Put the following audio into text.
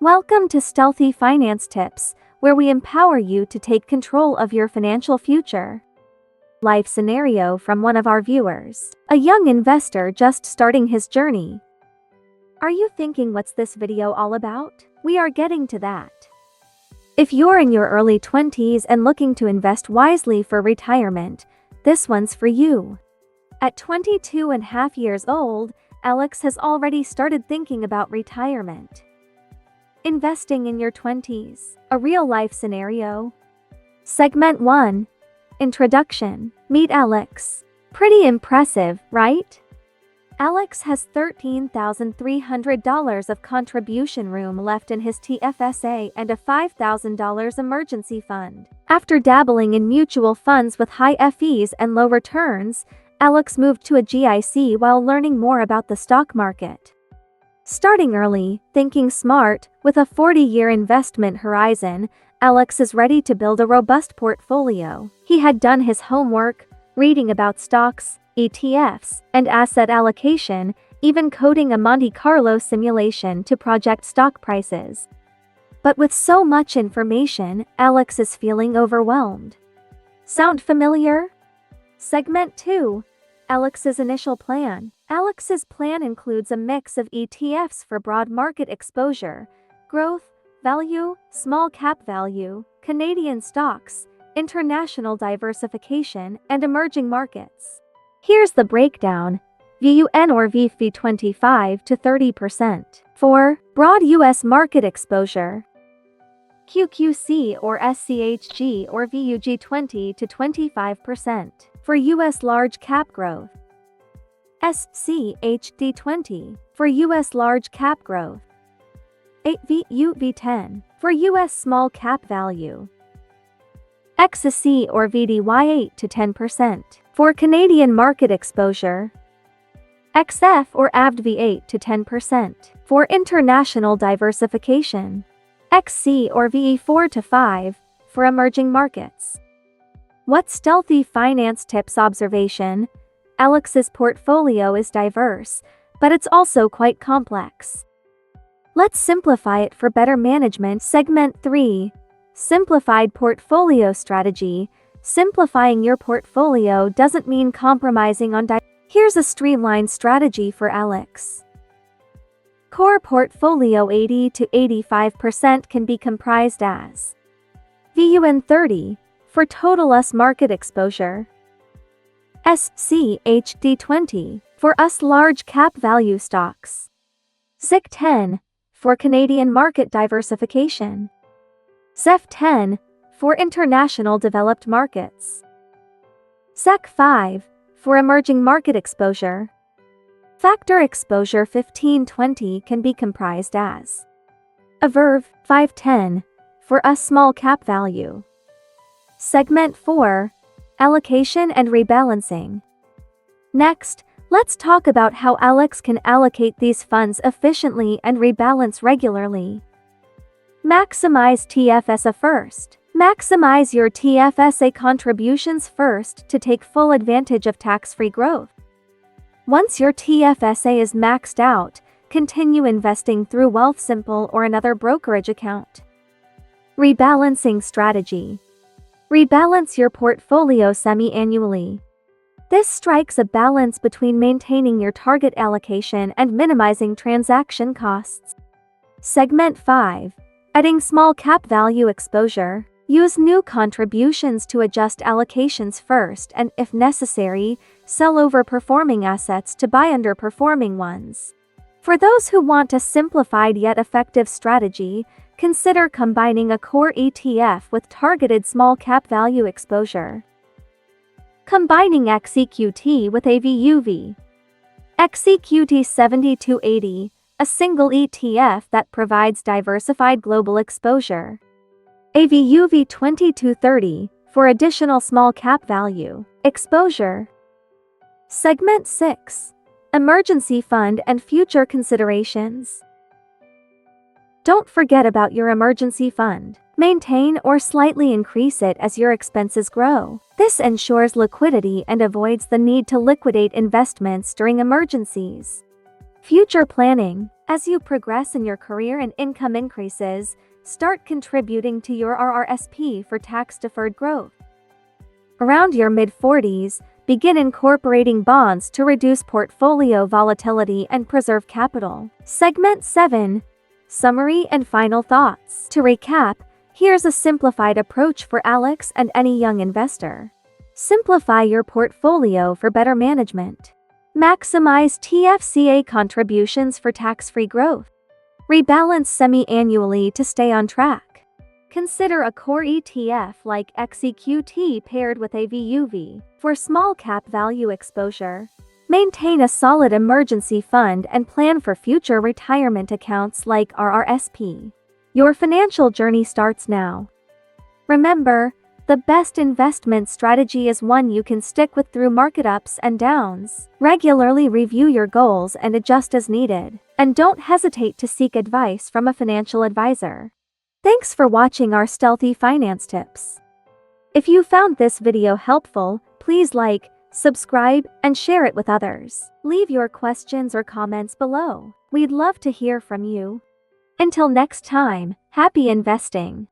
Welcome to Stealthy Finance Tips, where we empower you to take control of your financial future. Life scenario from one of our viewers, a young investor just starting his journey. Are you thinking, what's this video all about? We are getting to that. If you're in your early 20s and looking to invest wisely for retirement, this one's for you. At 22 and a half years old, Alex has already started thinking about retirement. Investing in your 20s, a real-life scenario. Segment 1. Introduction. Meet Alex. Pretty impressive, right? Alex has $13,300 of contribution room left in his TFSA and a $5,000 emergency fund. After dabbling in mutual funds with high fees and low returns, Alex moved to a GIC while learning more about the stock market. Starting early, thinking smart, with a 40-year investment horizon, Alex is ready to build a robust portfolio. He had done his homework, reading about stocks, ETFs, and asset allocation, even coding a Monte Carlo simulation to project stock prices. But with so much information, Alex is feeling overwhelmed. Sound familiar? Segment 2. Alex's initial plan. Alex's plan includes a mix of ETFs for broad market exposure, growth, value, small cap value, Canadian stocks, international diversification, and emerging markets. Here's the breakdown. VUN or VFV 25 to 30%. For broad US market exposure. QQC or SCHG or VUG 20 to 25%. For US large cap growth. SCHD 20 for US large cap growth. 8VUV 10 for US small cap value. XC or VDY 8 to 10% for Canadian market exposure. XF or AVDV 8 to 10% for international diversification. XC or VE 4 to 5 for emerging markets. What Stealthy Finance Tips observation? Alex's portfolio is diverse, but it's also quite complex. Let's simplify it for better management. Segment 3. Simplified portfolio strategy. Simplifying your portfolio doesn't mean compromising on Here's a streamlined strategy for Alex. Core portfolio 80 to 85% can be comprised as VUN 30 for total US market exposure. SCHD 20 for US large cap value stocks. ZIC 10 for Canadian market diversification. ZEF 10 for international developed markets. SEC 5 for emerging market exposure. Factor exposure 15-20 can be comprised as AVERV 510 for US small cap value. Segment 4. Allocation and rebalancing. Next, let's talk about how Alex can allocate these funds efficiently and rebalance regularly. Maximize TFSA first. Maximize your TFSA contributions first to take full advantage of tax-free growth. Once your TFSA is maxed out, continue investing through Wealthsimple or another brokerage account. Rebalancing strategy. Rebalance your portfolio semi-annually. This strikes a balance between maintaining your target allocation and minimizing transaction costs. Segment 5. Adding small cap value exposure. Use new contributions to adjust allocations first and, if necessary, sell overperforming assets to buy underperforming ones. For those who want a simplified yet effective strategy, consider combining a core ETF with targeted small cap value exposure. Combining XEQT with AVUV. XEQT 70-80, a single ETF that provides diversified global exposure. AVUV 20-30 for additional small cap value exposure. Segment 6. Emergency fund and future considerations. Don't forget about your emergency fund. Maintain or slightly increase it as your expenses grow. This ensures liquidity and avoids the need to liquidate investments during emergencies. Future planning. As you progress in your career and income increases, start contributing to your RRSP for tax-deferred growth. Around your mid-40s, begin incorporating bonds to reduce portfolio volatility and preserve capital. Segment 7. Summary and final thoughts. To recap, here's a simplified approach for Alex and any young investor. Simplify your portfolio for better management. Maximize TFCA contributions for tax-free growth. Rebalance semi-annually to stay on track. Consider a core ETF like XEQT paired with a VUV for small cap value exposure. Maintain a solid emergency fund and plan for future retirement accounts like RRSP. Your financial journey starts now. Remember, the best investment strategy is one you can stick with through market ups and downs. Regularly review your goals and adjust as needed. And don't hesitate to seek advice from a financial advisor. Thanks for watching our Stealthy Finance tips. If you found this video helpful, please like, subscribe, and share it with others. Leave your questions or comments below. We'd love to hear from you. Until next time, happy investing.